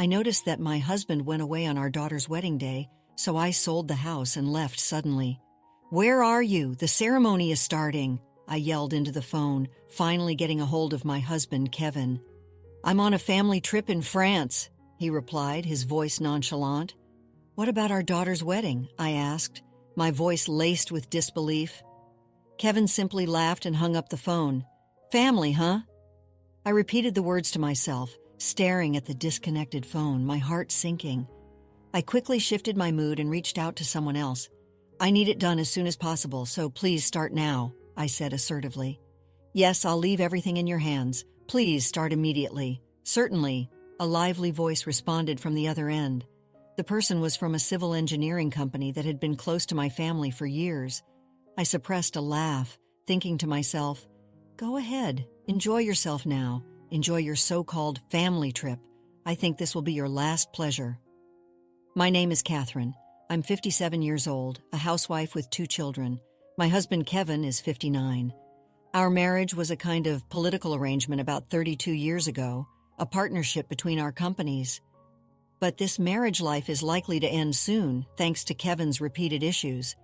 I noticed that my husband went away on our daughter's wedding day, so I sold the house and left suddenly. "Where are you? The ceremony is starting," I yelled into the phone, finally getting a hold of my husband, Kevin. "I'm on a family trip in France," he replied, his voice nonchalant. "What about our daughter's wedding?" I asked, my voice laced with disbelief. Kevin simply laughed and hung up the phone. "Family, huh?" I repeated the words to myself, staring at the disconnected phone, my heart sinking. I quickly shifted my mood and reached out to someone else. "I need it done as soon as possible, so please start now," I said assertively. "Yes, I'll leave everything in your hands. Please start immediately." "Certainly," a lively voice responded from the other end. The person was from a civil engineering company that had been close to my family for years. I suppressed a laugh, thinking to myself, "Go ahead, enjoy yourself now. Enjoy your so-called family trip. I think this will be your last pleasure." My name is Catherine. I'm 57 years old, a housewife with 2 children. My husband Kevin is 59. Our marriage was a kind of political arrangement about 32 years ago, a partnership between our companies. But this marriage life is likely to end soon, thanks to Kevin's repeated issues.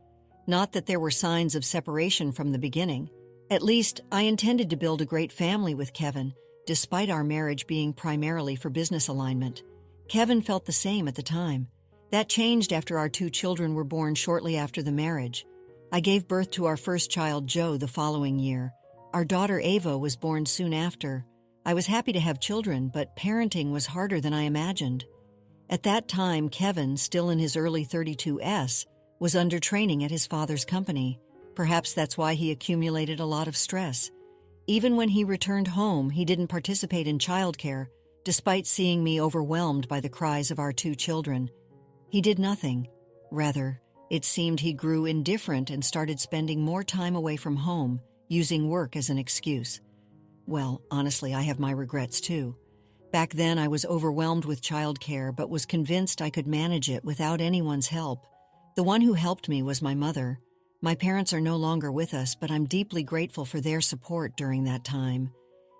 Not that there were signs of separation from the beginning. At least, I intended to build a great family with Kevin, despite our marriage being primarily for business alignment. Kevin felt the same at the time. That changed after our 2 children were born shortly after the marriage. I gave birth to our first child, Joe, the following year. Our daughter, Ava, was born soon after. I was happy to have children, but parenting was harder than I imagined. At that time, Kevin, still in his early 32s, was under training at his father's company. Perhaps that's why he accumulated a lot of stress. Even when he returned home, he didn't participate in childcare, despite seeing me overwhelmed by the cries of our 2 children. He did nothing. Rather, it seemed he grew indifferent and started spending more time away from home, using work as an excuse. Well, honestly, I have my regrets too. Back then, I was overwhelmed with childcare, but was convinced I could manage it without anyone's help. The one who helped me was my mother. My parents are no longer with us, but I'm deeply grateful for their support during that time.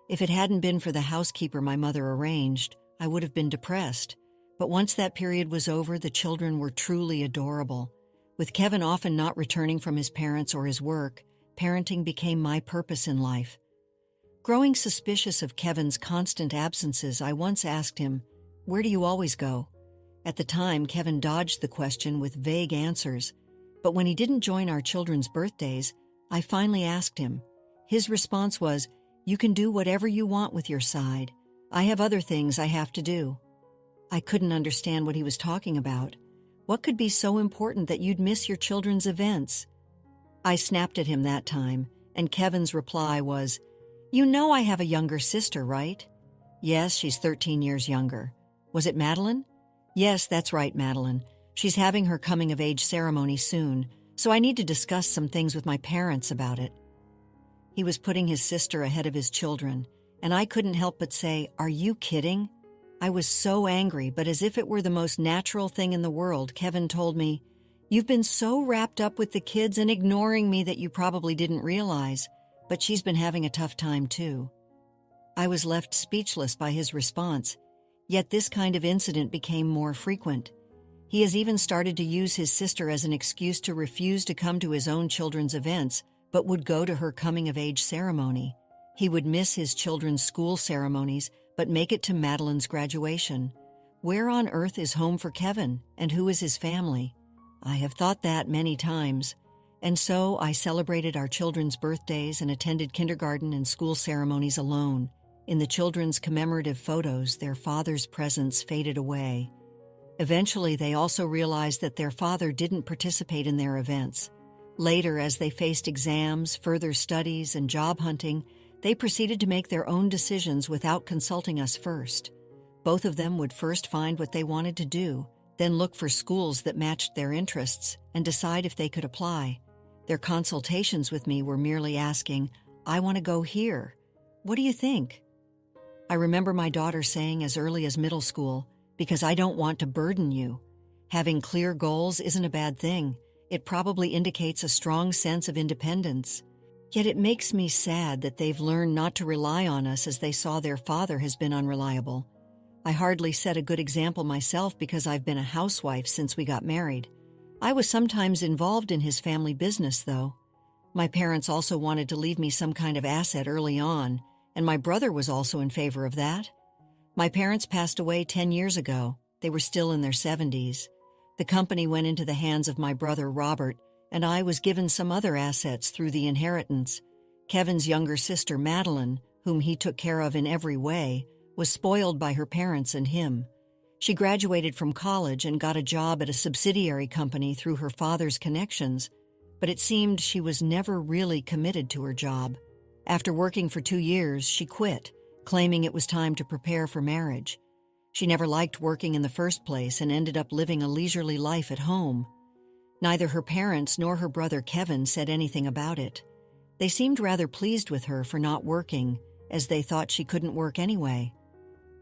If it hadn't been for the housekeeper my mother arranged, I would have been depressed. But once that period was over, the children were truly adorable. With Kevin often not returning from his parents or his work, parenting became my purpose in life. Growing suspicious of Kevin's constant absences, I once asked him, "Where do you always go?" At the time, Kevin dodged the question with vague answers. But when he didn't join our children's birthdays, I finally asked him. His response was, "You can do whatever you want with your side. I have other things I have to do." I couldn't understand what he was talking about. What could be so important that you'd miss your children's events? I snapped at him that time, and Kevin's reply was, "You know I have a younger sister, right?" "Yes, she's 13 years younger." "Was it Madeline?" "Yes, that's right, Madeline. She's having her coming-of-age ceremony soon, so I need to discuss some things with my parents about it." He was putting his sister ahead of his children, and I couldn't help but say, "Are you kidding?" I was so angry, but as if it were the most natural thing in the world, Kevin told me, "You've been so wrapped up with the kids and ignoring me that you probably didn't realize, but she's been having a tough time too." I was left speechless by his response, yet this kind of incident became more frequent. He has even started to use his sister as an excuse to refuse to come to his own children's events, but would go to her coming-of-age ceremony. He would miss his children's school ceremonies, but make it to Madeline's graduation. Where on earth is home for Kevin, and who is his family? I have thought that many times. And so I celebrated our children's birthdays and attended kindergarten and school ceremonies alone. In the children's commemorative photos, their father's presence faded away. Eventually, they also realized that their father didn't participate in their events. Later, as they faced exams, further studies, and job hunting, they proceeded to make their own decisions without consulting us first. Both of them would first find what they wanted to do, then look for schools that matched their interests, and decide if they could apply. Their consultations with me were merely asking, "I want to go here. What do you think?" I remember my daughter saying as early as middle school, "Because I don't want to burden you." Having clear goals isn't a bad thing. It probably indicates a strong sense of independence. Yet it makes me sad that they've learned not to rely on us as they saw their father has been unreliable. I hardly set a good example myself because I've been a housewife since we got married. I was sometimes involved in his family business, though. My parents also wanted to leave me some kind of asset early on, and my brother was also in favor of that. My parents passed away 10 years ago. They were still in their 70s. The company went into the hands of my brother Robert, and I was given some other assets through the inheritance. Kevin's younger sister Madeline, whom he took care of in every way, was spoiled by her parents and him. She graduated from college and got a job at a subsidiary company through her father's connections, but it seemed she was never really committed to her job. After working for 2 years, she quit, claiming it was time to prepare for marriage. She never liked working in the first place and ended up living a leisurely life at home. Neither her parents nor her brother Kevin said anything about it. They seemed rather pleased with her for not working, as they thought she couldn't work anyway.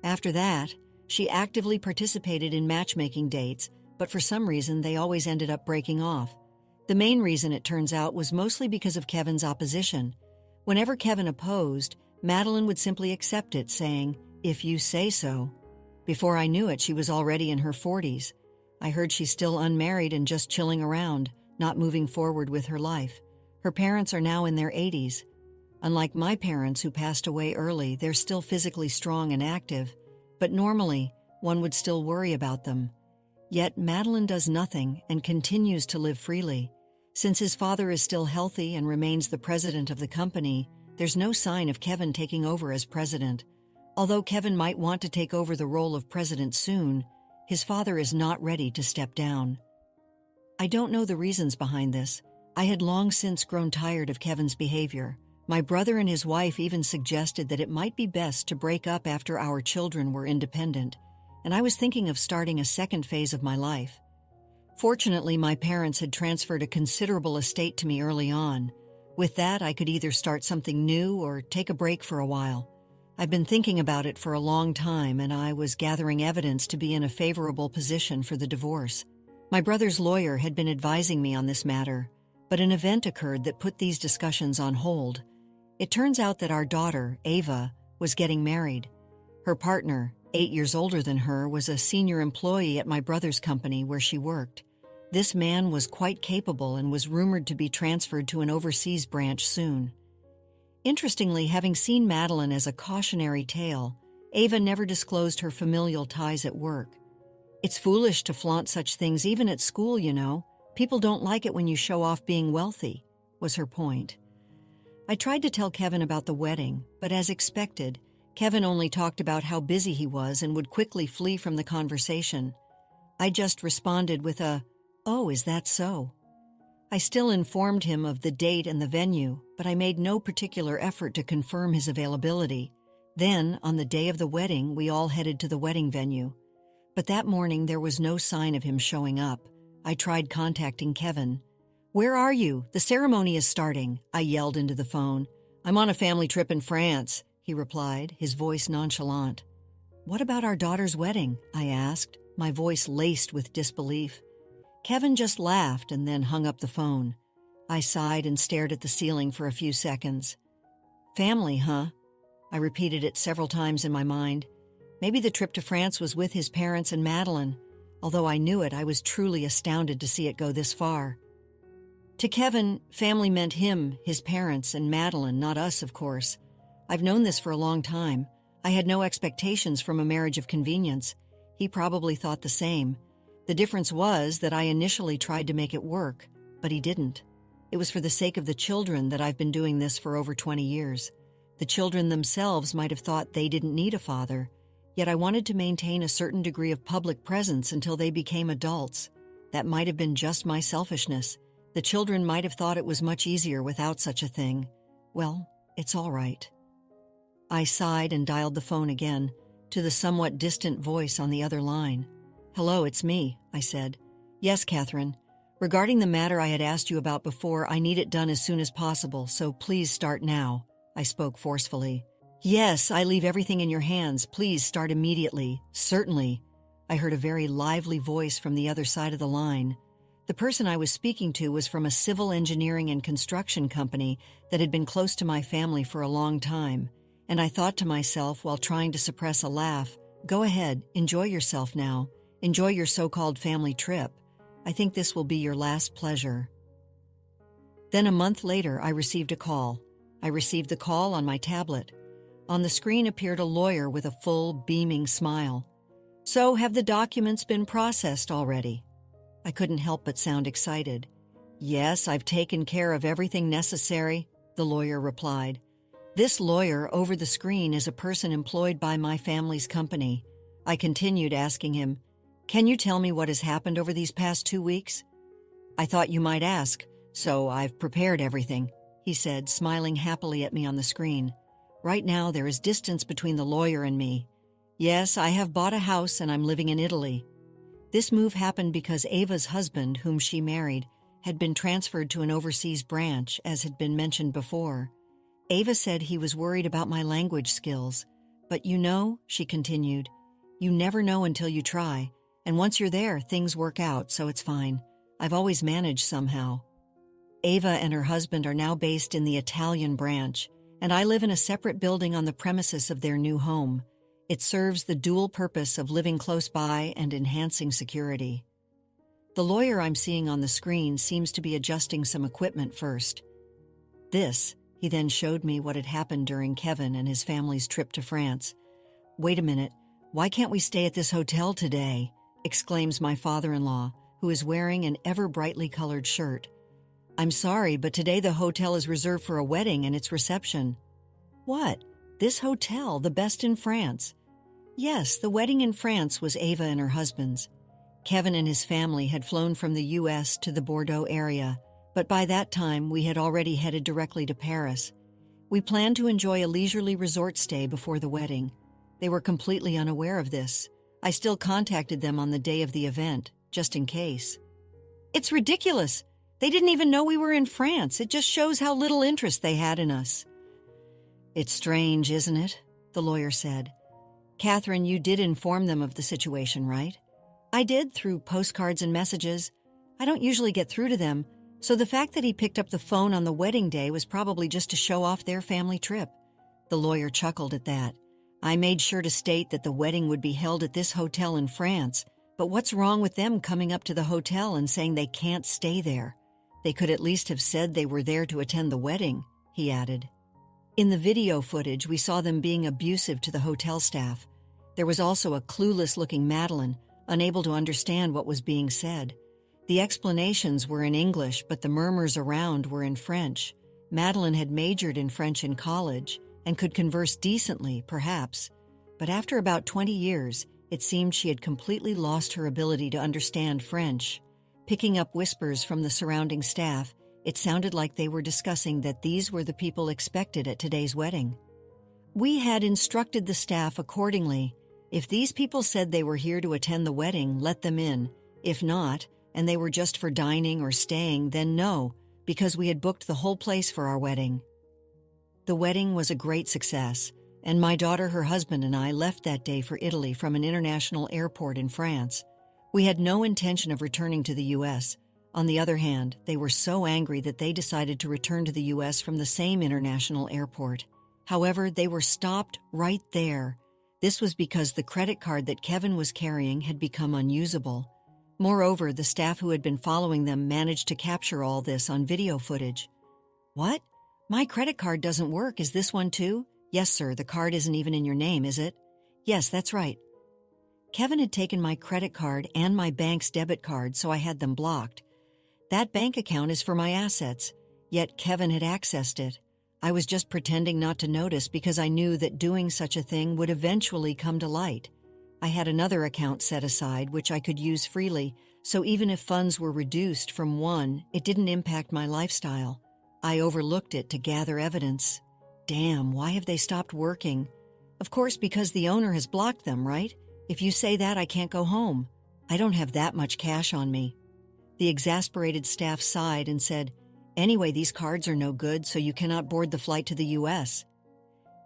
After that, she actively participated in matchmaking dates, but for some reason they always ended up breaking off. The main reason, it turns out, was mostly because of Kevin's opposition. Whenever Kevin opposed, Madeline would simply accept it, saying, "If you say so." Before I knew it, she was already in her 40s. I heard she's still unmarried and just chilling around, not moving forward with her life. Her parents are now in their 80s. Unlike my parents, who passed away early, they're still physically strong and active, but normally, one would still worry about them. Yet Madeline does nothing and continues to live freely. Since his father is still healthy and remains the president of the company, there's no sign of Kevin taking over as president. Although Kevin might want to take over the role of president soon, his father is not ready to step down. I don't know the reasons behind this. I had long since grown tired of Kevin's behavior. My brother and his wife even suggested that it might be best to break up after our children were independent, and I was thinking of starting a second phase of my life. Fortunately, my parents had transferred a considerable estate to me early on. With that, I could either start something new or take a break for a while. I've been thinking about it for a long time, and I was gathering evidence to be in a favorable position for the divorce. My brother's lawyer had been advising me on this matter, but an event occurred that put these discussions on hold. It turns out that our daughter, Ava, was getting married. Her partner, 8 years older than her, was a senior employee at my brother's company where she worked. This man was quite capable and was rumored to be transferred to an overseas branch soon. Interestingly, having seen Madeline as a cautionary tale, Ava never disclosed her familial ties at work. It's foolish to flaunt such things even at school, you know. People don't like it when you show off being wealthy, was her point. I tried to tell Kevin about the wedding, but as expected, Kevin only talked about how busy he was and would quickly flee from the conversation. I just responded with a, "Oh, is that so?" I still informed him of the date and the venue, but I made no particular effort to confirm his availability. Then, on the day of the wedding, we all headed to the wedding venue. But that morning there was no sign of him showing up. I tried contacting Kevin. "Where are you? The ceremony is starting," I yelled into the phone. "I'm on a family trip in France," he replied, his voice nonchalant. "What about our daughter's wedding?" I asked, my voice laced with disbelief. Kevin just laughed and then hung up the phone. I sighed and stared at the ceiling for a few seconds. "Family, huh?" I repeated it several times in my mind. Maybe the trip to France was with his parents and Madeline. Although I knew it, I was truly astounded to see it go this far. To Kevin, family meant him, his parents, and Madeline, not us, of course. I've known this for a long time. I had no expectations from a marriage of convenience. He probably thought the same. The difference was that I initially tried to make it work, but he didn't. It was for the sake of the children that I've been doing this for over 20 years. The children themselves might have thought they didn't need a father, yet I wanted to maintain a certain degree of public presence until they became adults. That might have been just my selfishness. The children might have thought it was much easier without such a thing. Well, it's all right. I sighed and dialed the phone again, to the somewhat distant voice on the other line. "Hello, it's me," I said. "Yes, Catherine. Regarding the matter I had asked you about before, I need it done as soon as possible, so please start now," I spoke forcefully. "Yes, I leave everything in your hands. Please start immediately. Certainly." I heard a very lively voice from the other side of the line. The person I was speaking to was from a civil engineering and construction company that had been close to my family for a long time, and I thought to myself while trying to suppress a laugh, Go ahead, enjoy yourself now. Enjoy your so-called family trip. I think this will be your last pleasure." Then a month later, I received a call. I received the call on my tablet. On the screen appeared a lawyer with a full, beaming smile. "So, have the documents been processed already?" I couldn't help but sound excited. "Yes, I've taken care of everything necessary," the lawyer replied. This lawyer over the screen is a person employed by my family's company. I continued asking him, "Can you tell me what has happened over these past 2 weeks?" "I thought you might ask, so I've prepared everything," he said, smiling happily at me on the screen. Right now there is distance between the lawyer and me. "Yes, I have bought a house and I'm living in Italy." This move happened because Ava's husband, whom she married, had been transferred to an overseas branch, as had been mentioned before. Ava said he was worried about my language skills. "But you know," she continued, "you never know until you try, and once you're there, things work out, so it's fine. I've always managed somehow." Ava and her husband are now based in the Italian branch, and I live in a separate building on the premises of their new home. It serves the dual purpose of living close by and enhancing security. The lawyer I'm seeing on the screen seems to be adjusting some equipment first. He then showed me what had happened during Kevin and his family's trip to France. "Wait a minute, why can't we stay at this hotel today?" exclaims my father-in-law, who is wearing an ever-brightly colored shirt. "I'm sorry, but today the hotel is reserved for a wedding and its reception." "What? This hotel, the best in France?" "Yes, the wedding in France was Ava and her husband's. Kevin and his family had flown from the U.S. to the Bordeaux area, but by that time we had already headed directly to Paris. We planned to enjoy a leisurely resort stay before the wedding. They were completely unaware of this. I still contacted them on the day of the event, just in case." "It's ridiculous! They didn't even know we were in France. It just shows how little interest they had in us." "It's strange, isn't it?" the lawyer said. "Catherine, you did inform them of the situation, right?" "I did, through postcards and messages. I don't usually get through to them, so the fact that he picked up the phone on the wedding day was probably just to show off their family trip." The lawyer chuckled at that. "I made sure to state that the wedding would be held at this hotel in France, but what's wrong with them coming up to the hotel and saying they can't stay there? They could at least have said they were there to attend the wedding," he added. In the video footage, we saw them being abusive to the hotel staff. There was also a clueless-looking Madeline, unable to understand what was being said. The explanations were in English, but the murmurs around were in French. Madeline had majored in French in college and could converse decently, perhaps. But after about 20 years, it seemed she had completely lost her ability to understand French. Picking up whispers from the surrounding staff, it sounded like they were discussing that these were the people expected at today's wedding. "We had instructed the staff accordingly. If these people said they were here to attend the wedding, let them in. If not, and they were just for dining or staying, then no, because we had booked the whole place for our wedding." The wedding was a great success, and my daughter, her husband, and I left that day for Italy from an international airport in France. We had no intention of returning to the U.S. On the other hand, they were so angry that they decided to return to the U.S. from the same international airport. However, they were stopped right there. This was because the credit card that Kevin was carrying had become unusable. Moreover, the staff who had been following them managed to capture all this on video footage. "What? My credit card doesn't work. Is this one too?" "Yes, sir. The card isn't even in your name, is it?" "Yes, that's right." Kevin had taken my credit card and my bank's debit card, so I had them blocked. That bank account is for my assets, yet Kevin had accessed it. I was just pretending not to notice because I knew that doing such a thing would eventually come to light. I had another account set aside which I could use freely, so even if funds were reduced from one, it didn't impact my lifestyle. I overlooked it to gather evidence. Damn, why have they stopped working? Of course, because the owner has blocked them, right? If you say that, I can't go home. I don't have that much cash on me. The exasperated staff sighed and said, "Anyway, these cards are no good, so you cannot board the flight to the U.S.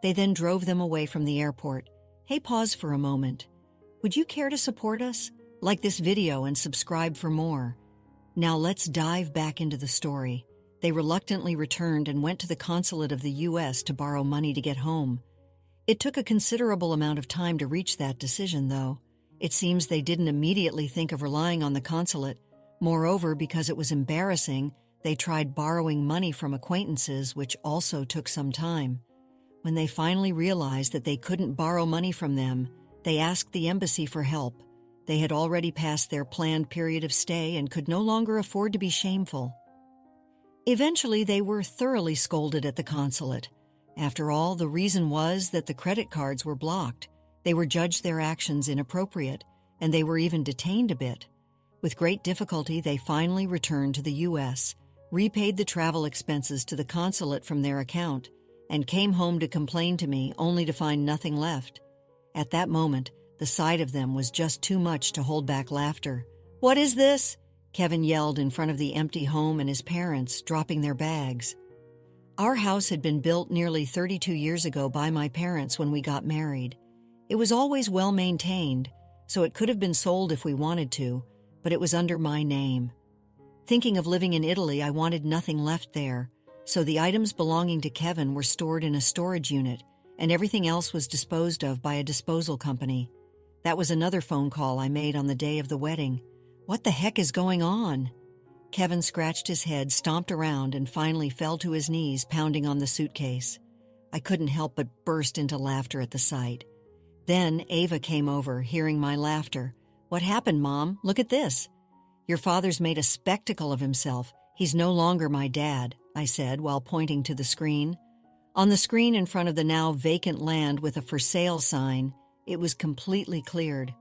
They then drove them away from the airport. Hey, pause for a moment. Would you care to support us? Like this video and subscribe for more. Now let's dive back into the story. They reluctantly returned and went to the consulate of the U.S. to borrow money to get home. It took a considerable amount of time to reach that decision, though. It seems they didn't immediately think of relying on the consulate. Moreover, because it was embarrassing, they tried borrowing money from acquaintances, which also took some time. When they finally realized that they couldn't borrow money from them, they asked the embassy for help. They had already passed their planned period of stay and could no longer afford to be shameful. Eventually, they were thoroughly scolded at the consulate. After all, the reason was that the credit cards were blocked. They were judged their actions inappropriate, and they were even detained a bit. With great difficulty, they finally returned to the U.S., repaid the travel expenses to the consulate from their account, and came home to complain to me, only to find nothing left. At that moment, the sight of them was just too much to hold back laughter. "What is this?" Kevin yelled in front of the empty home and his parents, dropping their bags. Our house had been built nearly 32 years ago by my parents when we got married. It was always well maintained, so it could have been sold if we wanted to, but it was under my name. Thinking of living in Italy, I wanted nothing left there, so the items belonging to Kevin were stored in a storage unit, and everything else was disposed of by a disposal company. That was another phone call I made on the day of the wedding. What the heck is going on? Kevin scratched his head, stomped around, and finally fell to his knees, pounding on the suitcase. I couldn't help but burst into laughter at the sight. Then Ava came over, hearing my laughter. "What happened, Mom? Look at this." "Your father's made a spectacle of himself. He's no longer my dad," I said while pointing to the screen. On the screen in front of the now vacant land with a for sale sign, it was completely cleared.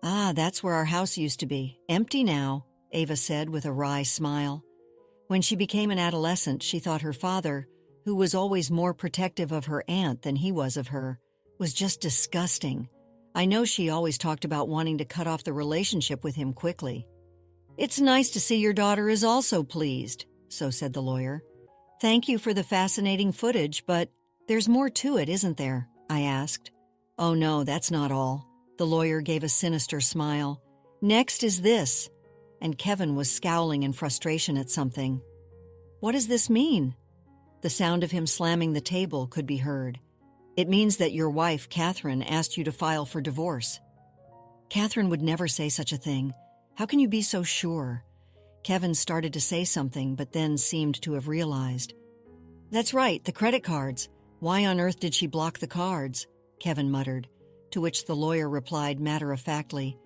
"Ah, that's where our house used to be. Empty now," Ava said with a wry smile. When she became an adolescent, she thought her father, who was always more protective of her aunt than he was of her, was just disgusting. I know she always talked about wanting to cut off the relationship with him quickly. "It's nice to see your daughter is also pleased," so said the lawyer. "Thank you for the fascinating footage, but there's more to it, isn't there?" I asked. "Oh no, that's not all." The lawyer gave a sinister smile. "Next is this." And Kevin was scowling in frustration at something. "What does this mean?" The sound of him slamming the table could be heard. "It means that your wife, Catherine, asked you to file for divorce." "Catherine would never say such a thing. How can you be so sure?" Kevin started to say something, but then seemed to have realized. "That's right, the credit cards. Why on earth did she block the cards?" Kevin muttered, to which the lawyer replied matter-of-factly,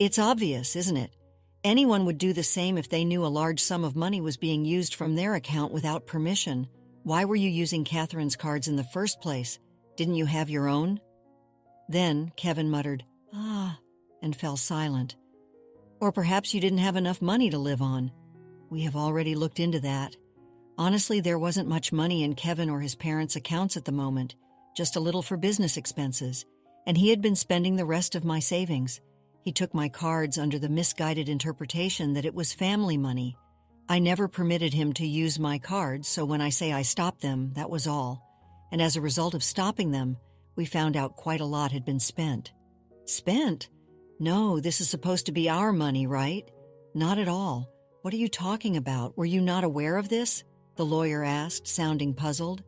"It's obvious, isn't it? Anyone would do the same if they knew a large sum of money was being used from their account without permission. Why were you using Catherine's cards in the first place? Didn't you have your own?" Then Kevin muttered, "Ah," and fell silent. "Or perhaps you didn't have enough money to live on." "We have already looked into that." Honestly, there wasn't much money in Kevin or his parents' accounts at the moment, just a little for business expenses, and he had been spending the rest of my savings. He took my cards under the misguided interpretation that it was family money. I never permitted him to use my cards, so when I say I stopped them, that was all. And as a result of stopping them, we found out quite a lot had been spent. "Spent? No, this is supposed to be our money, right?" "Not at all. What are you talking about? Were you not aware of this?" the lawyer asked, sounding puzzled.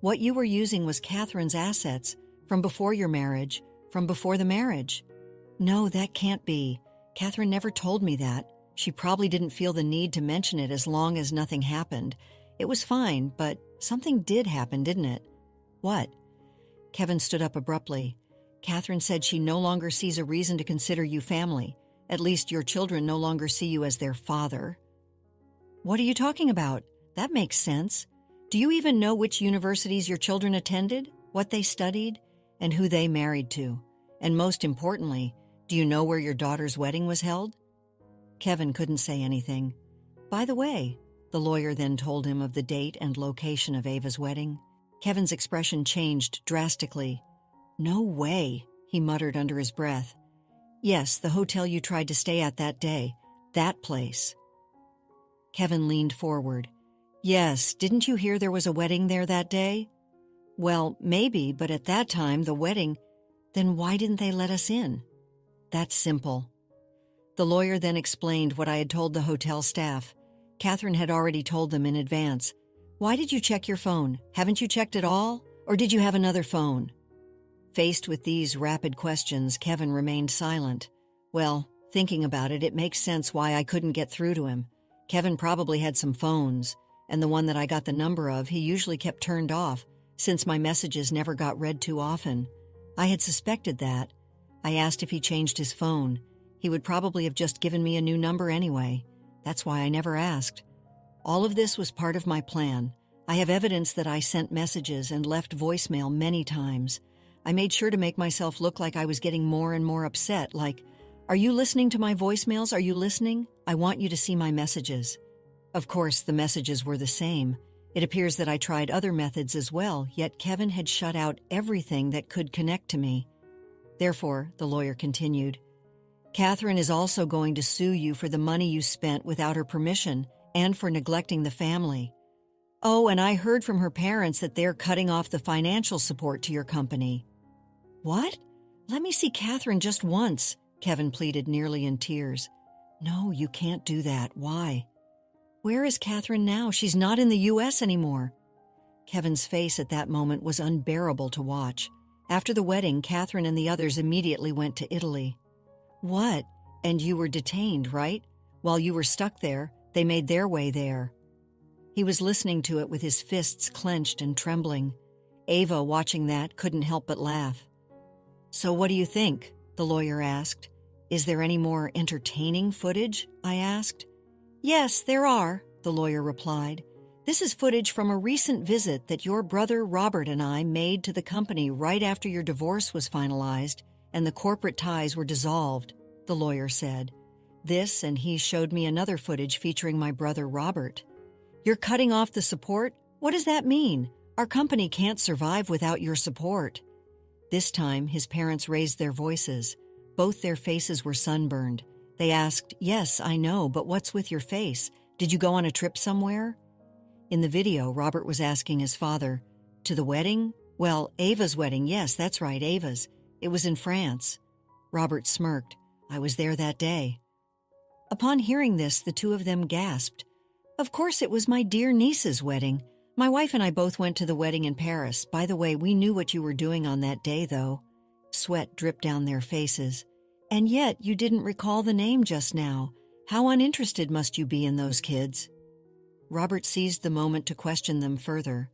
"What you were using was Catherine's assets, from before your marriage, from before the marriage." "No, that can't be. Catherine never told me that. She probably didn't feel the need to mention it as long as nothing happened. It was fine, but something did happen, didn't it?" "What?" Kevin stood up abruptly. "Catherine said she no longer sees a reason to consider you family. At least your children no longer see you as their father." "What are you talking about? That makes sense. Do you even know which universities your children attended, what they studied, and who they married to? And most importantly, do you know where your daughter's wedding was held?" Kevin couldn't say anything. "By the way," the lawyer then told him of the date and location of Ava's wedding. Kevin's expression changed drastically. "No way," he muttered under his breath. "Yes, the hotel you tried to stay at that day. That place." Kevin leaned forward. "Yes, didn't you hear there was a wedding there that day?" "Well, maybe, but at that time, the wedding—" "Then why didn't they let us in?" "That's simple." The lawyer then explained what I had told the hotel staff. Catherine had already told them in advance. "Why did you check your phone? Haven't you checked at all? Or did you have another phone?" Faced with these rapid questions, Kevin remained silent. Well, thinking about it, it makes sense why I couldn't get through to him. Kevin probably had some phones, and the one that I got the number of he usually kept turned off, since my messages never got read too often. I had suspected that. I asked if he changed his phone. He would probably have just given me a new number anyway. That's why I never asked. All of this was part of my plan. I have evidence that I sent messages and left voicemail many times. I made sure to make myself look like I was getting more and more upset, like, "Are you listening to my voicemails? Are you listening? I want you to see my messages." Of course, the messages were the same. It appears that I tried other methods as well, yet Kevin had shut out everything that could connect to me. Therefore, the lawyer continued, Catherine is also going to sue you for the money you spent without her permission and for neglecting the family. Oh, and I heard from her parents that they're cutting off the financial support to your company. What? Let me see Catherine just once, Kevin pleaded, nearly in tears. No, you can't do that. Why? Where is Catherine now? She's not in the U.S. anymore. Kevin's face at that moment was unbearable to watch. After the wedding, Catherine and the others immediately went to Italy. What? And you were detained, right? While you were stuck there, they made their way there. He was listening to it with his fists clenched and trembling. Ava, watching that, couldn't help but laugh. So what do you think? The lawyer asked. Is there any more entertaining footage? I asked. Yes, there are, the lawyer replied. This is footage from a recent visit that your brother Robert and I made to the company right after your divorce was finalized and the corporate ties were dissolved, the lawyer said. This, and he showed me another footage featuring my brother Robert. You're cutting off the support? What does that mean? Our company can't survive without your support. This time, his parents raised their voices. Both their faces were sunburned. They asked, Yes, I know, but what's with your face? Did you go on a trip somewhere? In the video, Robert was asking his father, To the wedding? Well, Ava's wedding, yes, that's right, Ava's. It was in France. Robert smirked. I was there that day. Upon hearing this, the two of them gasped. Of course it was my dear niece's wedding. My wife and I both went to the wedding in Paris. By the way, we knew what you were doing on that day, though. Sweat dripped down their faces. And yet you didn't recall the name just now. How uninterested must you be in those kids? Robert seized the moment to question them further.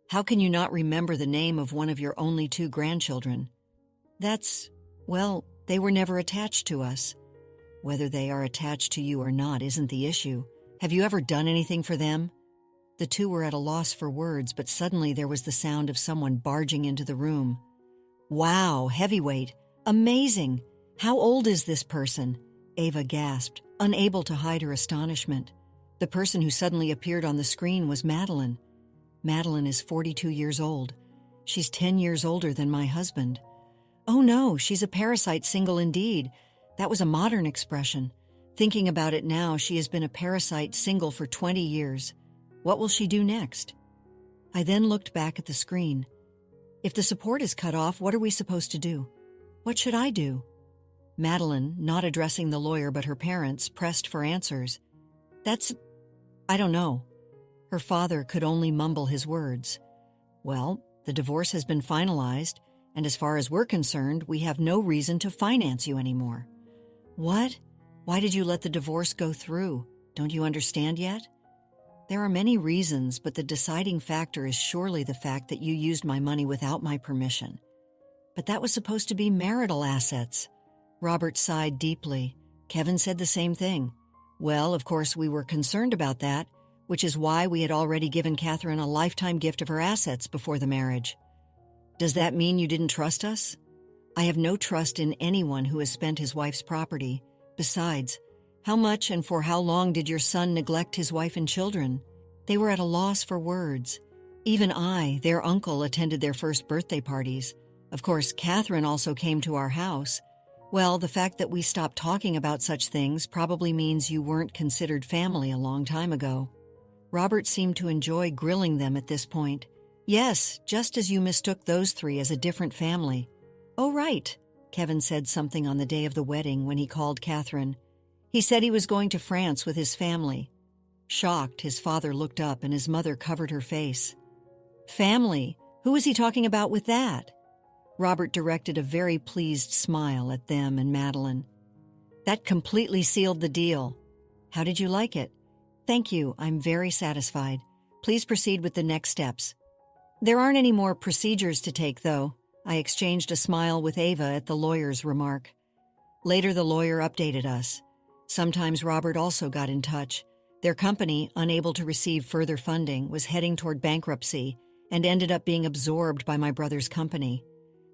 How can you not remember the name of one of your only two grandchildren? Well, they were never attached to us. Whether they are attached to you or not isn't the issue. Have you ever done anything for them? The two were at a loss for words, but suddenly there was the sound of someone barging into the room. Wow, heavyweight. Amazing. How old is this person? Ava gasped, unable to hide her astonishment. The person who suddenly appeared on the screen was Madeline. Madeline is 42 years old. She's 10 years older than my husband. Oh no, she's a parasite single indeed. That was a modern expression. Thinking about it now, she has been a parasite single for 20 years. What will she do next? I then looked back at the screen. If the support is cut off, what are we supposed to do? What should I do? Madeline, not addressing the lawyer but her parents, pressed for answers. I don't know. Her father could only mumble his words. Well, the divorce has been finalized, and as far as we're concerned, we have no reason to finance you anymore. What? Why did you let the divorce go through? Don't you understand yet? There are many reasons, but the deciding factor is surely the fact that you used my money without my permission. But that was supposed to be marital assets. Robert sighed deeply. Kevin said the same thing. Well, of course, we were concerned about that, which is why we had already given Catherine a lifetime gift of her assets before the marriage. Does that mean you didn't trust us? I have no trust in anyone who has spent his wife's property. Besides, how much and for how long did your son neglect his wife and children? They were at a loss for words. Even I, their uncle, attended their first birthday parties. Of course, Catherine also came to our house. Well, the fact that we stopped talking about such things probably means you weren't considered family a long time ago. Robert seemed to enjoy grilling them at this point. Yes, just as you mistook those three as a different family. Oh, right. Kevin said something on the day of the wedding when he called Catherine. He said he was going to France with his family. Shocked, his father looked up and his mother covered her face. Family? Who was he talking about with that? Robert directed a very pleased smile at them and Madeline. That completely sealed the deal. How did you like it? Thank you, I'm very satisfied. Please proceed with the next steps. There aren't any more procedures to take, though. I exchanged a smile with Ava at the lawyer's remark. Later, the lawyer updated us. Sometimes Robert also got in touch. Their company, unable to receive further funding, was heading toward bankruptcy and ended up being absorbed by my brother's company.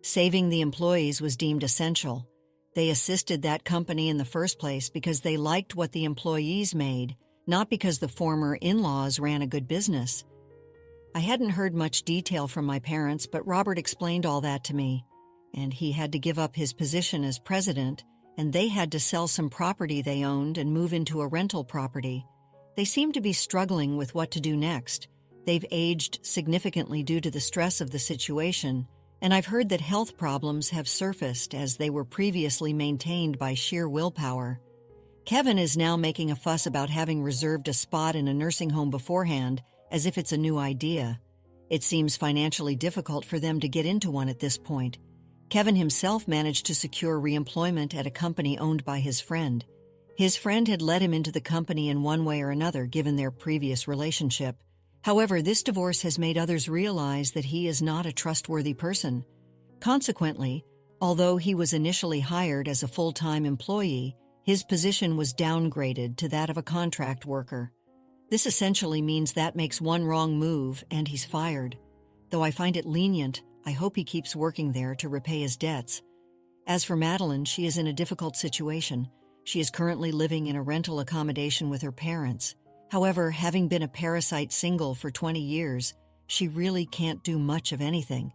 Saving the employees was deemed essential. They assisted that company in the first place because they liked what the employees made, not because the former in-laws ran a good business. I hadn't heard much detail from my parents, but Robert explained all that to me. And he had to give up his position as president, and they had to sell some property they owned and move into a rental property. They seemed to be struggling with what to do next. They've aged significantly due to the stress of the situation, and I've heard that health problems have surfaced as they were previously maintained by sheer willpower. Kevin is now making a fuss about having reserved a spot in a nursing home beforehand, as if it's a new idea. It seems financially difficult for them to get into one at this point. Kevin himself managed to secure re-employment at a company owned by his friend. His friend had led him into the company in one way or another given their previous relationship. However, this divorce has made others realize that he is not a trustworthy person. Consequently, although he was initially hired as a full-time employee, his position was downgraded to that of a contract worker. This essentially means that makes one wrong move and he's fired. Though I find it lenient, I hope he keeps working there to repay his debts. As for Madeline, she is in a difficult situation. She is currently living in a rental accommodation with her parents. However, having been a parasite single for 20 years, she really can't do much of anything.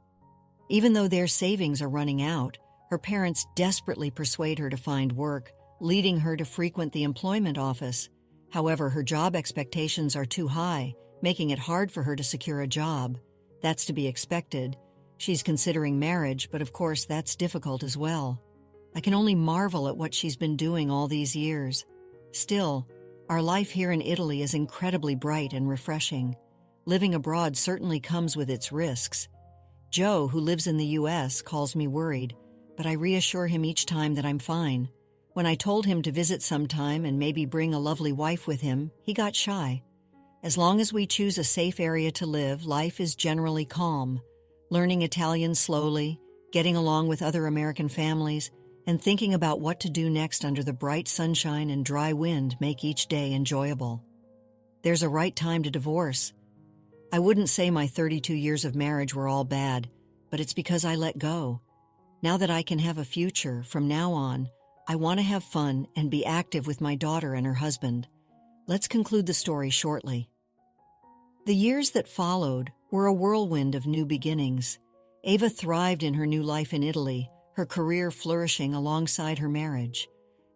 Even though their savings are running out, her parents desperately persuade her to find work, leading her to frequent the employment office. However, her job expectations are too high, making it hard for her to secure a job. That's to be expected. She's considering marriage, but of course that's difficult as well. I can only marvel at what she's been doing all these years. Still, our life here in Italy is incredibly bright and refreshing. Living abroad certainly comes with its risks. Joe, who lives in the U.S., calls me worried, but I reassure him each time that I'm fine. When I told him to visit sometime and maybe bring a lovely wife with him, he got shy. As long as we choose a safe area to live, life is generally calm. Learning Italian slowly, getting along with other American families, and thinking about what to do next under the bright sunshine and dry wind make each day enjoyable. There's a right time to divorce. I wouldn't say my 32 years of marriage were all bad, but it's because I let go. Now that I can have a future, from now on, I want to have fun and be active with my daughter and her husband. Let's conclude the story shortly. The years that followed were a whirlwind of new beginnings. Ava thrived in her new life in Italy, her career flourishing alongside her marriage.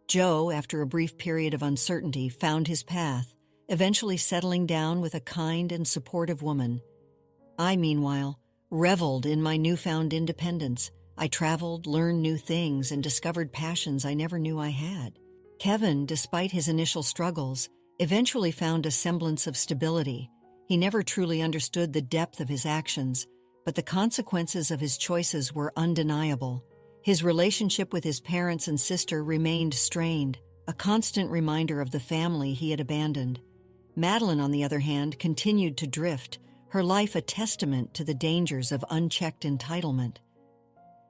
Joe, after a brief period of uncertainty, found his path, eventually settling down with a kind and supportive woman. I, meanwhile, reveled in my newfound independence. I traveled, learned new things, and discovered passions I never knew I had. Kevin, despite his initial struggles, eventually found a semblance of stability. He never truly understood the depth of his actions, but the consequences of his choices were undeniable. His relationship with his parents and sister remained strained, a constant reminder of the family he had abandoned. Madeline, on the other hand, continued to drift, her life a testament to the dangers of unchecked entitlement.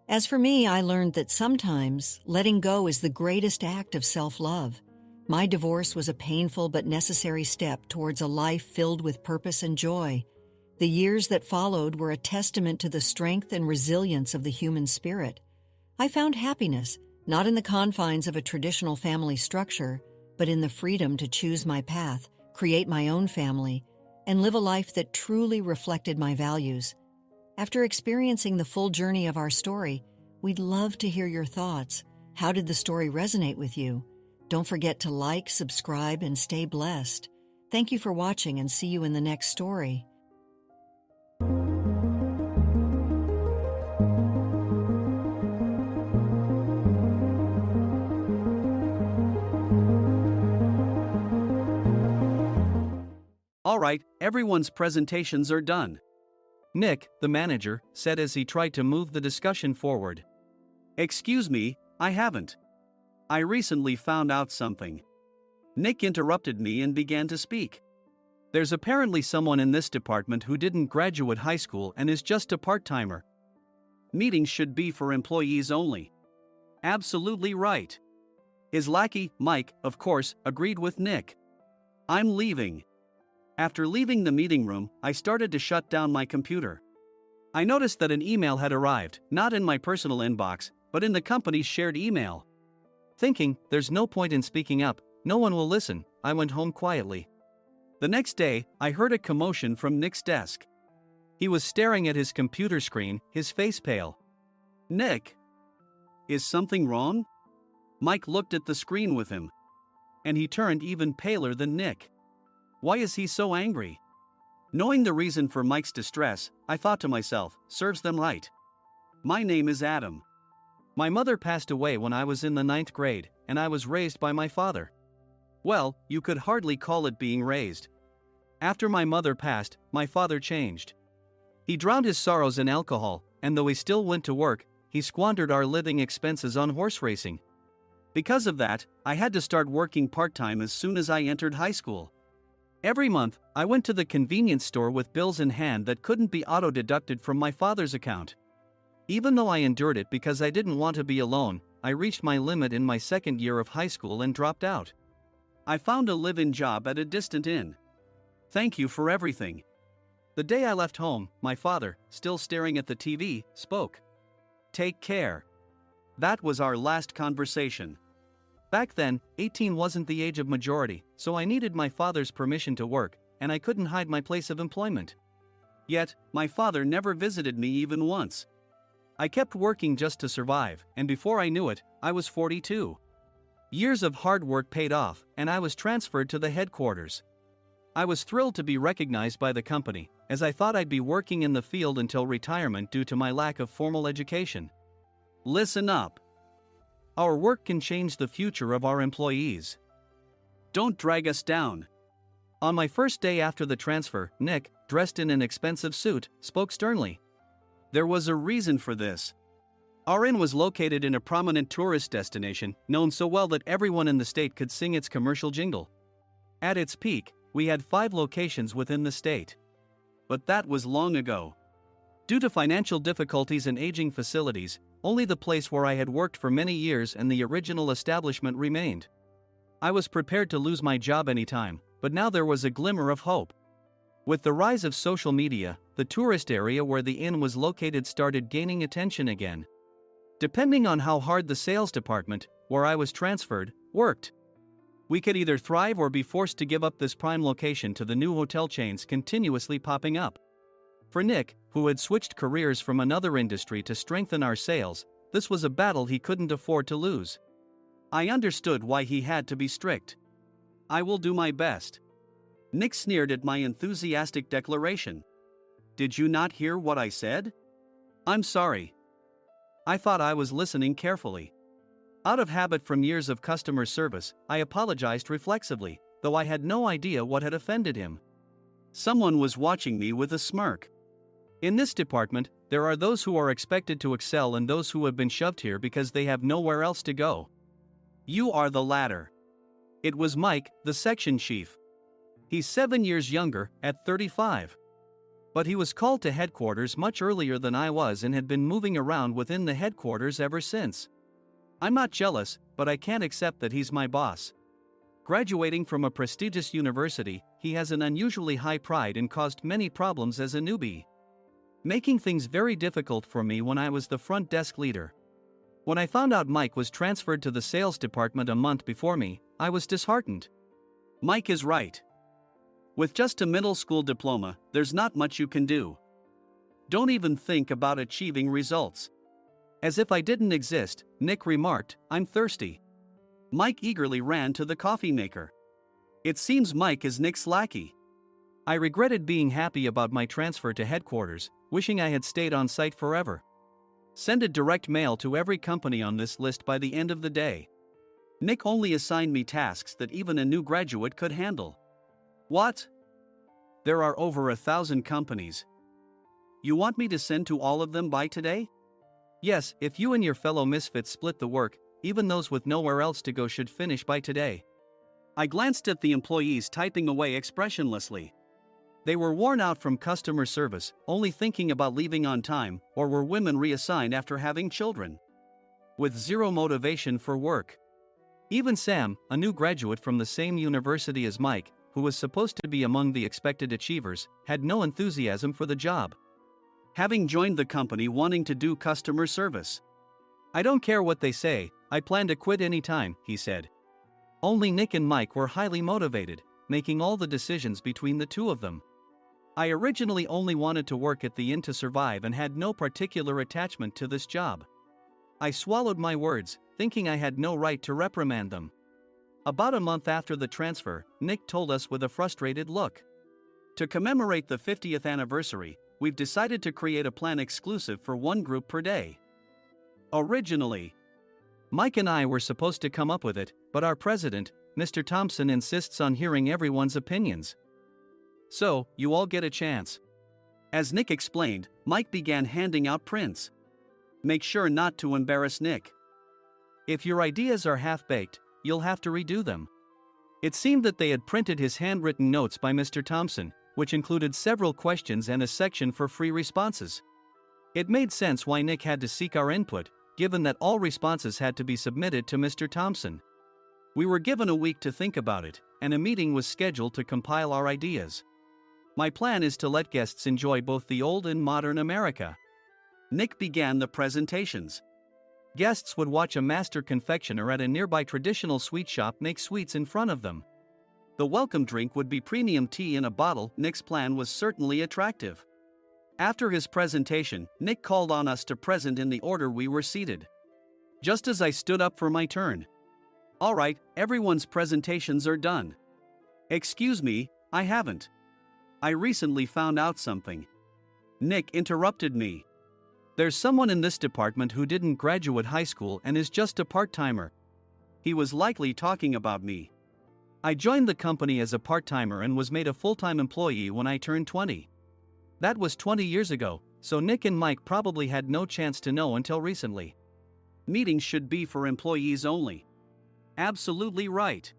As for me, I learned that sometimes letting go is the greatest act of self-love. My divorce was a painful but necessary step towards a life filled with purpose and joy. The years that followed were a testament to the strength and resilience of the human spirit. I found happiness, not in the confines of a traditional family structure, but in the freedom to choose my path, create my own family, and live a life that truly reflected my values. After experiencing the full journey of our story, we'd love to hear your thoughts. How did the story resonate with you? Don't forget to like, subscribe, and stay blessed. Thank you for watching and see you in the next story. All right, everyone's presentations are done. Nick, the manager, said as he tried to move the discussion forward. "Excuse me, I haven't. I recently found out something." Nick interrupted me and began to speak. "There's apparently someone in this department who didn't graduate high school and is just a part-timer." "Meetings should be for employees only." "Absolutely right." His lackey, Mike, of course, agreed with Nick. "I'm leaving." After leaving the meeting room, I started to shut down my computer. I noticed that an email had arrived, not in my personal inbox, but in the company's shared email. Thinking, there's no point in speaking up, no one will listen, I went home quietly. The next day, I heard a commotion from Nick's desk. He was staring at his computer screen, his face pale. "Nick, is something wrong?" Mike looked at the screen with him. And he turned even paler than Nick. Why is he so angry? Knowing the reason for Mike's distress, I thought to myself, serves them right. My name is Adam. My mother passed away when I was in the 9th grade, and I was raised by my father. Well, you could hardly call it being raised. After my mother passed, my father changed. He drowned his sorrows in alcohol, and though he still went to work, he squandered our living expenses on horse racing. Because of that, I had to start working part-time as soon as I entered high school. Every month, I went to the convenience store with bills in hand that couldn't be auto-deducted from my father's account. Even though I endured it because I didn't want to be alone, I reached my limit in my second year of high school and dropped out. I found a live-in job at a distant inn. Thank you for everything." The day I left home, my father, still staring at the TV, spoke. "Take care." That was our last conversation. Back then, 18 wasn't the age of majority, so I needed my father's permission to work, and I couldn't hide my place of employment. Yet, my father never visited me even once. I kept working just to survive, and before I knew it, I was 42. Years of hard work paid off, and I was transferred to the headquarters. I was thrilled to be recognized by the company, as I thought I'd be working in the field until retirement due to my lack of formal education. Listen up. Our work can change the future of our employees. Don't drag us down. On my first day after the transfer, Nick, dressed in an expensive suit, spoke sternly. There was a reason for this. Our inn was located in a prominent tourist destination, known so well that everyone in the state could sing its commercial jingle. At its peak, we had 5 locations within the state. But that was long ago. Due to financial difficulties and aging facilities, only the place where I had worked for many years and the original establishment remained. I was prepared to lose my job anytime, but now there was a glimmer of hope. With the rise of social media, the tourist area where the inn was located started gaining attention again. Depending on how hard the sales department, where I was transferred, worked, we could either thrive or be forced to give up this prime location to the new hotel chains continuously popping up. For Nick, who had switched careers from another industry to strengthen our sales, this was a battle he couldn't afford to lose. I understood why he had to be strict. "I will do my best." Nick sneered at my enthusiastic declaration. "Did you not hear what I said?" "I'm sorry." I thought I was listening carefully. Out of habit from years of customer service, I apologized reflexively, though I had no idea what had offended him. Someone was watching me with a smirk. In this department, there are those who are expected to excel and those who have been shoved here because they have nowhere else to go. You are the latter. It was Mike, the section chief. He's 7 years younger, at 35. But he was called to headquarters much earlier than I was and had been moving around within the headquarters ever since. I'm not jealous, but I can't accept that he's my boss. Graduating from a prestigious university, he has an unusually high pride and caused many problems as a newbie, making things very difficult for me when I was the front desk leader. When I found out Mike was transferred to the sales department a month before me, I was disheartened. Mike is right. With just a middle school diploma, there's not much you can do. Don't even think about achieving results. As if I didn't exist, Nick remarked, "I'm thirsty." Mike eagerly ran to the coffee maker. It seems Mike is Nick's lackey. I regretted being happy about my transfer to headquarters, wishing I had stayed on site forever. Send a direct mail to every company on this list by the end of the day. Nick only assigned me tasks that even a new graduate could handle. What? There are over 1,000 companies. You want me to send to all of them by today? Yes, if you and your fellow misfits split the work, even those with nowhere else to go should finish by today. I glanced at the employees typing away expressionlessly. They were worn out from customer service, only thinking about leaving on time, or were women reassigned after having children. With zero motivation for work. Even Sam, a new graduate from the same university as Mike, who was supposed to be among the expected achievers, had no enthusiasm for the job. Having joined the company wanting to do customer service. I don't care what they say, I plan to quit anytime, he said. Only Nick and Mike were highly motivated, making all the decisions between the two of them. I originally only wanted to work at the inn to survive and had no particular attachment to this job. I swallowed my words, thinking I had no right to reprimand them. About a month after the transfer, Nick told us with a frustrated look. To commemorate the 50th anniversary, we've decided to create a plan exclusive for one group per day. Originally, Mike and I were supposed to come up with it, but our president, Mr. Thompson, insists on hearing everyone's opinions. So, you all get a chance. As Nick explained, Mike began handing out prints. Make sure not to embarrass Nick. If your ideas are half-baked, you'll have to redo them. It seemed that they had printed his handwritten notes by Mr. Thompson, which included several questions and a section for free responses. It made sense why Nick had to seek our input, given that all responses had to be submitted to Mr. Thompson. We were given a week to think about it, and a meeting was scheduled to compile our ideas. My plan is to let guests enjoy both the old and modern America. Nick began the presentations. Guests would watch a master confectioner at a nearby traditional sweet shop make sweets in front of them. The welcome drink would be premium tea in a bottle. Nick's plan was certainly attractive. After his presentation, Nick called on us to present in the order we were seated. Just as I stood up for my turn. All right, everyone's presentations are done. Excuse me, I haven't. I recently found out something. Nick interrupted me. There's someone in this department who didn't graduate high school and is just a part-timer. He was likely talking about me. I joined the company as a part-timer and was made a full-time employee when I turned 20. That was 20 years ago, so Nick and Mike probably had no chance to know until recently. Meetings should be for employees only. Absolutely right.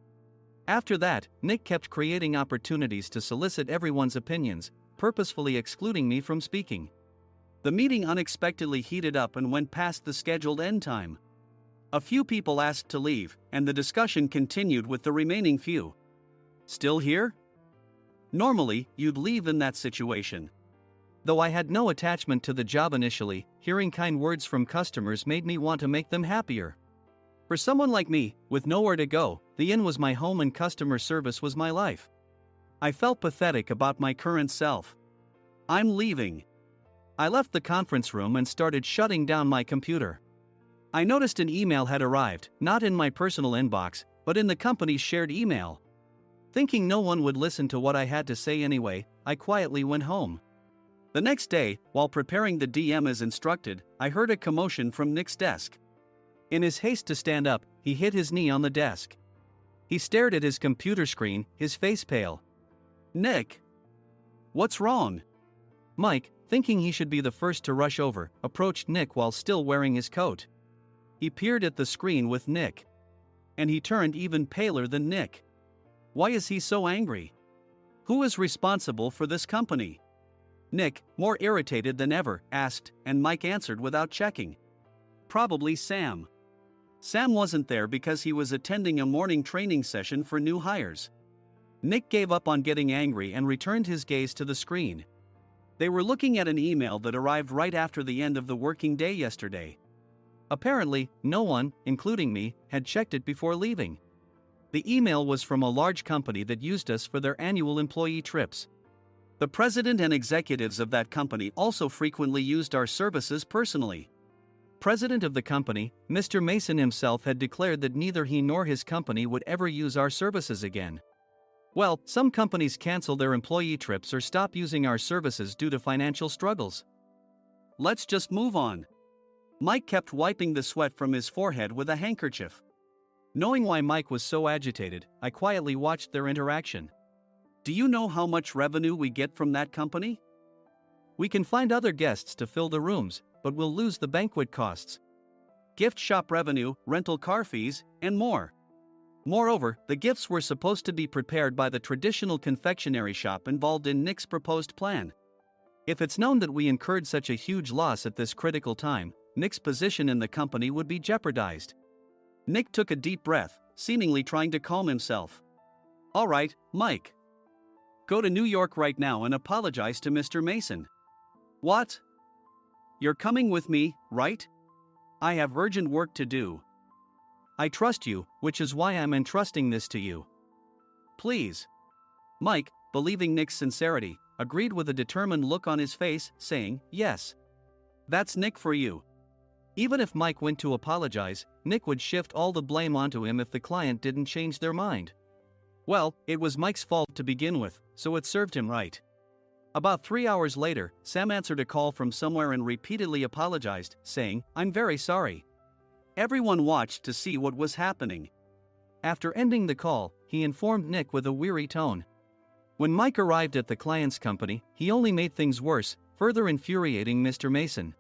After that, Nick kept creating opportunities to solicit everyone's opinions, purposefully excluding me from speaking. The meeting unexpectedly heated up and went past the scheduled end time. A few people asked to leave, and the discussion continued with the remaining few. Still here? Normally, you'd leave in that situation. Though I had no attachment to the job initially, hearing kind words from customers made me want to make them happier. For someone like me, with nowhere to go, the inn was my home and customer service was my life. I felt pathetic about my current self. I'm leaving. I left the conference room and started shutting down my computer. I noticed an email had arrived, not in my personal inbox, but in the company's shared email. Thinking no one would listen to what I had to say anyway, I quietly went home. The next day, while preparing the DM as instructed, I heard a commotion from Nick's desk. In his haste to stand up, he hit his knee on the desk. He stared at his computer screen, his face pale. Nick! What's wrong? Mike, thinking he should be the first to rush over, approached Nick while still wearing his coat. He peered at the screen with Nick. And he turned even paler than Nick. Why is he so angry? Who is responsible for this company? Nick, more irritated than ever, asked, and Mike answered without checking. Probably Sam. Sam wasn't there because he was attending a morning training session for new hires. Nick gave up on getting angry and returned his gaze to the screen. They were looking at an email that arrived right after the end of the working day yesterday. Apparently, no one, including me, had checked it before leaving. The email was from a large company that used us for their annual employee trips. The president and executives of that company also frequently used our services personally. President of the company, Mr. Mason himself had declared that neither he nor his company would ever use our services again. Well, some companies cancel their employee trips or stop using our services due to financial struggles. Let's just move on. Mike kept wiping the sweat from his forehead with a handkerchief. Knowing why Mike was so agitated, I quietly watched their interaction. Do you know how much revenue we get from that company? We can find other guests to fill the rooms, but we'll lose the banquet costs, gift shop revenue, rental car fees, and more. Moreover, the gifts were supposed to be prepared by the traditional confectionery shop involved in Nick's proposed plan. If it's known that we incurred such a huge loss at this critical time, Nick's position in the company would be jeopardized. Nick took a deep breath, seemingly trying to calm himself. All right, Mike. Go to New York right now and apologize to Mr. Mason. What? You're coming with me, right? I have urgent work to do. I trust you, which is why I'm entrusting this to you. Please. Mike, believing Nick's sincerity, agreed with a determined look on his face, saying, yes. That's Nick for you. Even if Mike went to apologize, Nick would shift all the blame onto him if the client didn't change their mind. Well, it was Mike's fault to begin with, so it served him right. About 3 hours later, Sam answered a call from somewhere and repeatedly apologized, saying, I'm very sorry. Everyone watched to see what was happening. After ending the call, he informed Nick with a weary tone. When Mike arrived at the client's company, he only made things worse, further infuriating Mr. Mason.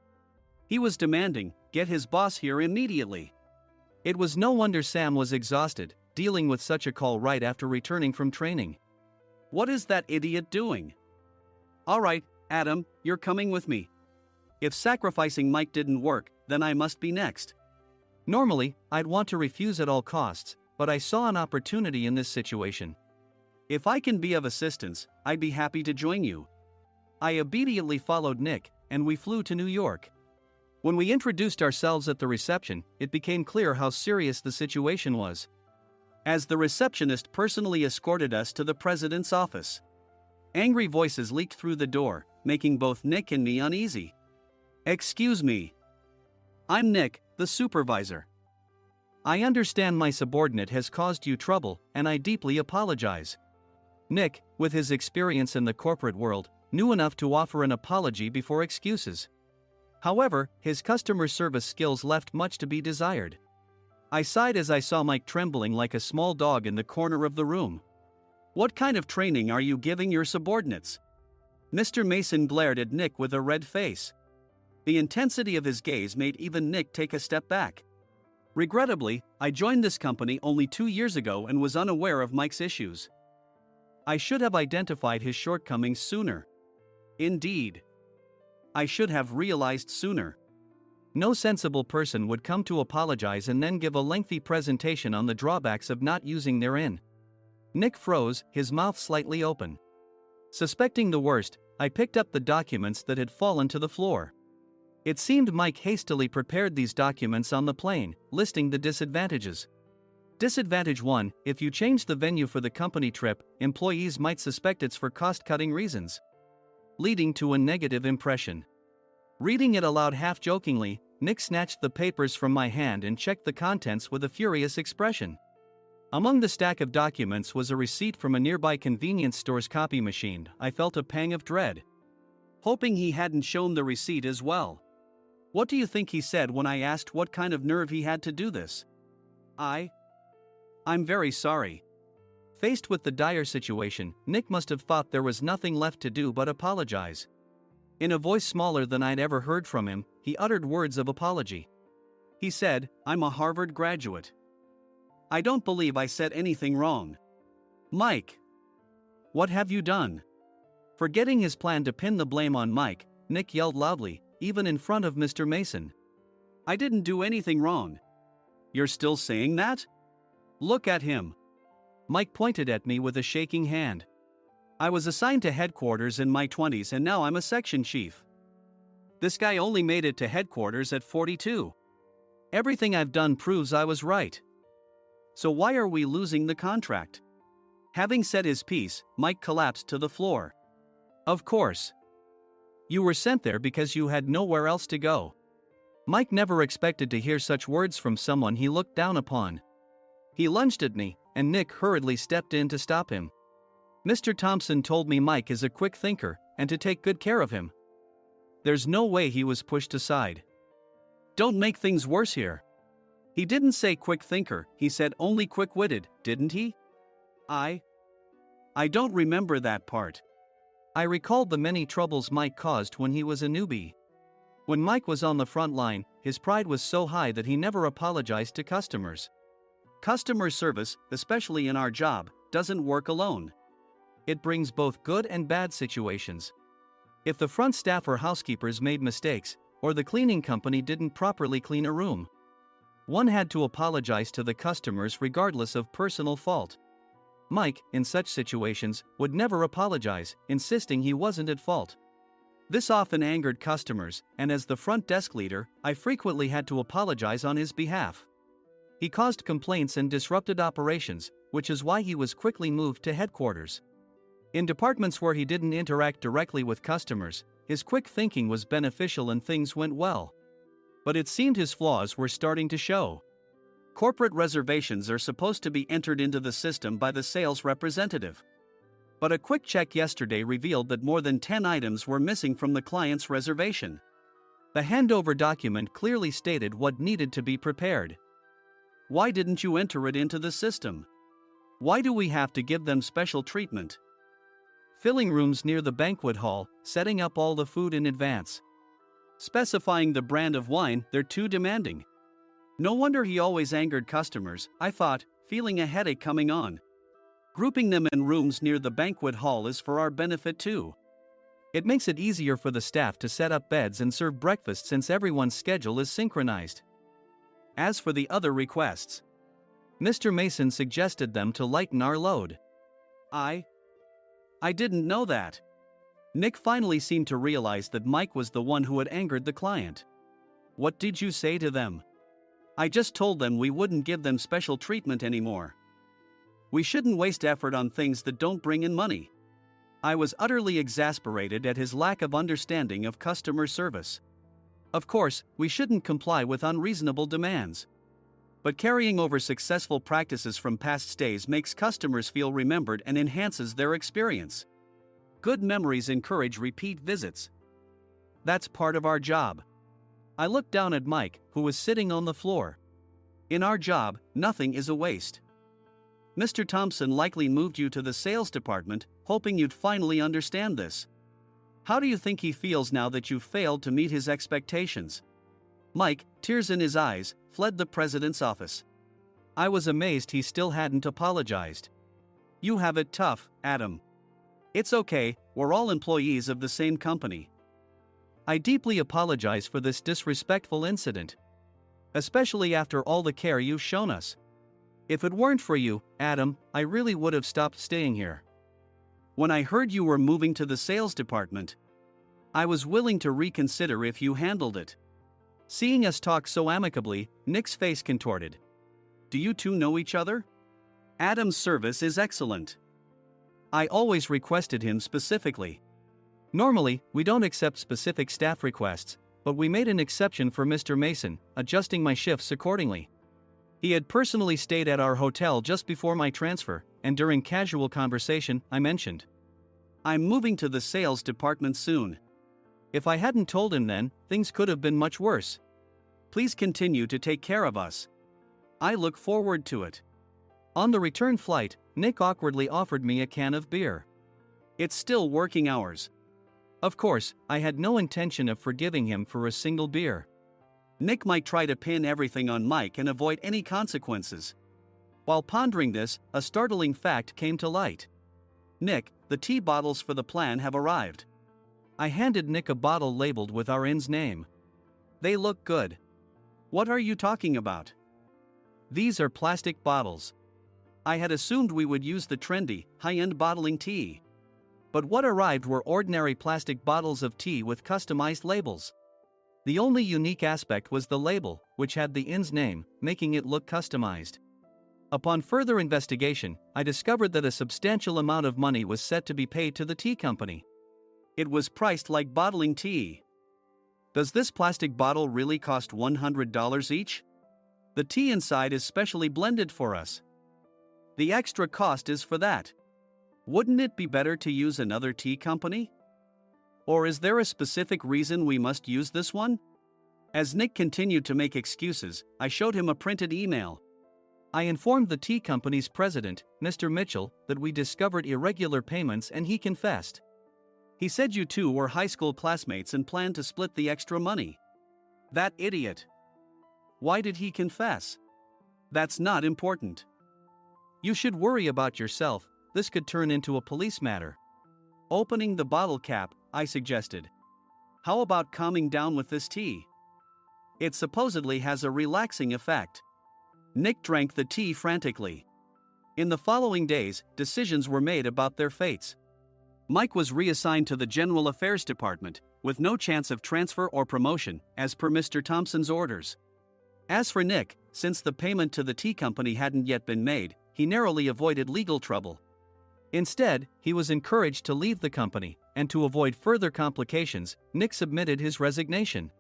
He was demanding, get his boss here immediately. It was no wonder Sam was exhausted, dealing with such a call right after returning from training. What is that idiot doing? All right, Adam, you're coming with me. If sacrificing Mike didn't work, then I must be next. Normally, I'd want to refuse at all costs, but I saw an opportunity in this situation. If I can be of assistance, I'd be happy to join you. I immediately followed Nick, and we flew to New York. When we introduced ourselves at the reception, it became clear how serious the situation was, as the receptionist personally escorted us to the president's office. Angry voices leaked through the door, making both Nick and me uneasy. Excuse me. I'm Nick, the supervisor. I understand my subordinate has caused you trouble, and I deeply apologize. Nick, with his experience in the corporate world, knew enough to offer an apology before excuses. However, his customer service skills left much to be desired. I sighed as I saw Mike trembling like a small dog in the corner of the room. What kind of training are you giving your subordinates? Mr. Mason glared at Nick with a red face. The intensity of his gaze made even Nick take a step back. Regrettably, I joined this company only 2 years ago and was unaware of Mike's issues. I should have identified his shortcomings sooner. Indeed. I should have realized sooner. No sensible person would come to apologize and then give a lengthy presentation on the drawbacks of not using their in. Nick froze, his mouth slightly open. Suspecting the worst, I picked up the documents that had fallen to the floor. It seemed Mike hastily prepared these documents on the plane, listing the disadvantages. Disadvantage 1: if you change the venue for the company trip, employees might suspect it's for cost-cutting reasons, leading to a negative impression. Reading it aloud half-jokingly, Nick snatched the papers from my hand and checked the contents with a furious expression. Among the stack of documents was a receipt from a nearby convenience store's copy machine. I felt a pang of dread, hoping he hadn't shown the receipt as well. What do you think he said when I asked what kind of nerve he had to do this? I'm very sorry. Faced with the dire situation, Nick must have thought there was nothing left to do but apologize. In a voice smaller than I'd ever heard from him, he uttered words of apology. He said, I'm a Harvard graduate. I don't believe I said anything wrong. Mike! What have you done? Forgetting his plan to pin the blame on Mike, Nick yelled loudly, even in front of Mr. Mason. I didn't do anything wrong. You're still saying that? Look at him. Mike pointed at me with a shaking hand. I was assigned to headquarters in my 20s and now I'm a section chief. This guy only made it to headquarters at 42. Everything I've done proves I was right. So why are we losing the contract? Having said his piece, Mike collapsed to the floor. Of course. You were sent there because you had nowhere else to go. Mike never expected to hear such words from someone he looked down upon. He lunged at me, and Nick hurriedly stepped in to stop him. Mr. Thompson told me Mike is a quick thinker, and to take good care of him. There's no way he was pushed aside. Don't make things worse here. He didn't say quick thinker, he said only quick-witted, didn't he? I don't remember that part. I recalled the many troubles Mike caused when he was a newbie. When Mike was on the front line, his pride was so high that he never apologized to customers. Customer service, especially in our job, doesn't work alone. It brings both good and bad situations. If the front staff or housekeepers made mistakes, or the cleaning company didn't properly clean a room, one had to apologize to the customers regardless of personal fault. Mike, in such situations, would never apologize, insisting he wasn't at fault. This often angered customers, and as the front desk leader, I frequently had to apologize on his behalf. He caused complaints and disrupted operations, which is why he was quickly moved to headquarters. In departments where he didn't interact directly with customers, his quick thinking was beneficial and things went well. But it seemed his flaws were starting to show. Corporate reservations are supposed to be entered into the system by the sales representative. But a quick check yesterday revealed that more than 10 items were missing from the client's reservation. The handover document clearly stated what needed to be prepared. Why didn't you enter it into the system? Why do we have to give them special treatment? Filling rooms near the banquet hall, setting up all the food in advance. Specifying the brand of wine, they're too demanding. No wonder he always angered customers, I thought, feeling a headache coming on. Grouping them in rooms near the banquet hall is for our benefit too. It makes it easier for the staff to set up beds and serve breakfast since everyone's schedule is synchronized. As for the other requests, Mr. Mason suggested them to lighten our load. I didn't know that. Nick finally seemed to realize that Mike was the one who had angered the client. What did you say to them? I just told them we wouldn't give them special treatment anymore. We shouldn't waste effort on things that don't bring in money. I was utterly exasperated at his lack of understanding of customer service. Of course, we shouldn't comply with unreasonable demands. But carrying over successful practices from past stays makes customers feel remembered and enhances their experience. Good memories encourage repeat visits. That's part of our job. I looked down at Mike, who was sitting on the floor. In our job, nothing is a waste. Mr. Thompson likely moved you to the sales department, hoping you'd finally understand this. How do you think he feels now that you failed to meet his expectations? Mike, tears in his eyes, fled the president's office. I was amazed he still hadn't apologized. You have it tough, Adam. It's okay, we're all employees of the same company. I deeply apologize for this disrespectful incident. Especially after all the care you've shown us. If it weren't for you, Adam, I really would have stopped staying here. When I heard you were moving to the sales department, I was willing to reconsider if you handled it. Seeing us talk so amicably, Nick's face contorted. Do you two know each other? Adam's service is excellent. I always requested him specifically. Normally, we don't accept specific staff requests, but we made an exception for Mr. Mason, adjusting my shifts accordingly. He had personally stayed at our hotel just before my transfer, and during casual conversation, I mentioned, I'm moving to the sales department soon. If I hadn't told him then, things could have been much worse. Please continue to take care of us. I look forward to it. On the return flight, Nick awkwardly offered me a can of beer. It's still working hours. Of course, I had no intention of forgiving him for a single beer. Nick might try to pin everything on Mike and avoid any consequences. While pondering this, a startling fact came to light. Nick, the tea bottles for the plan have arrived. I handed Nick a bottle labeled with our inn's name. They look good. What are you talking about? These are plastic bottles. I had assumed we would use the trendy, high-end bottling tea. But what arrived were ordinary plastic bottles of tea with customized labels. The only unique aspect was the label, which had the inn's name, making it look customized. Upon further investigation, I discovered that a substantial amount of money was set to be paid to the tea company. It was priced like bottling tea. Does this plastic bottle really cost $100 each? The tea inside is specially blended for us. The extra cost is for that. Wouldn't it be better to use another tea company? Or is there a specific reason we must use this one? As Nick continued to make excuses, I showed him a printed email. I informed the tea company's president, Mr. Mitchell, that we discovered irregular payments and he confessed. He said you two were high school classmates and planned to split the extra money. That idiot. Why did he confess? That's not important. You should worry about yourself, this could turn into a police matter. Opening the bottle cap, I suggested. How about calming down with this tea? It supposedly has a relaxing effect. Nick drank the tea frantically. In the following days, decisions were made about their fates. Mike was reassigned to the General Affairs Department, with no chance of transfer or promotion, as per Mr. Thompson's orders. As for Nick, since the payment to the tea company hadn't yet been made, he narrowly avoided legal trouble. Instead, he was encouraged to leave the company, and to avoid further complications, Nick submitted his resignation.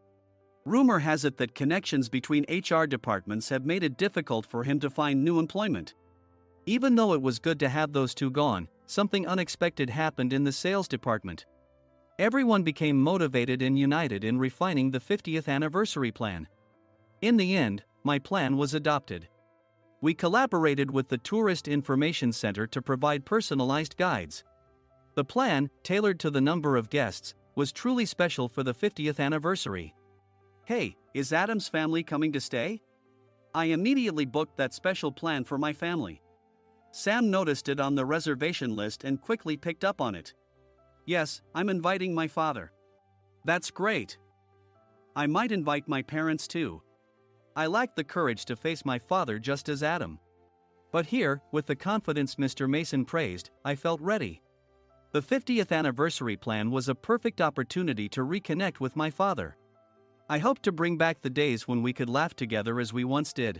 Rumor has it that connections between HR departments have made it difficult for him to find new employment. Even though it was good to have those two gone, something unexpected happened in the sales department. Everyone became motivated and united in refining the 50th anniversary plan. In the end, my plan was adopted. We collaborated with the Tourist Information Center to provide personalized guides. The plan, tailored to the number of guests, was truly special for the 50th anniversary. Hey, is Adam's family coming to stay? I immediately booked that special plan for my family. Sam noticed it on the reservation list and quickly picked up on it. Yes, I'm inviting my father. That's great. I might invite my parents too. I lacked the courage to face my father just as Adam. But here, with the confidence Mr. Mason praised, I felt ready. The 50th anniversary plan was a perfect opportunity to reconnect with my father. I hoped to bring back the days when we could laugh together as we once did.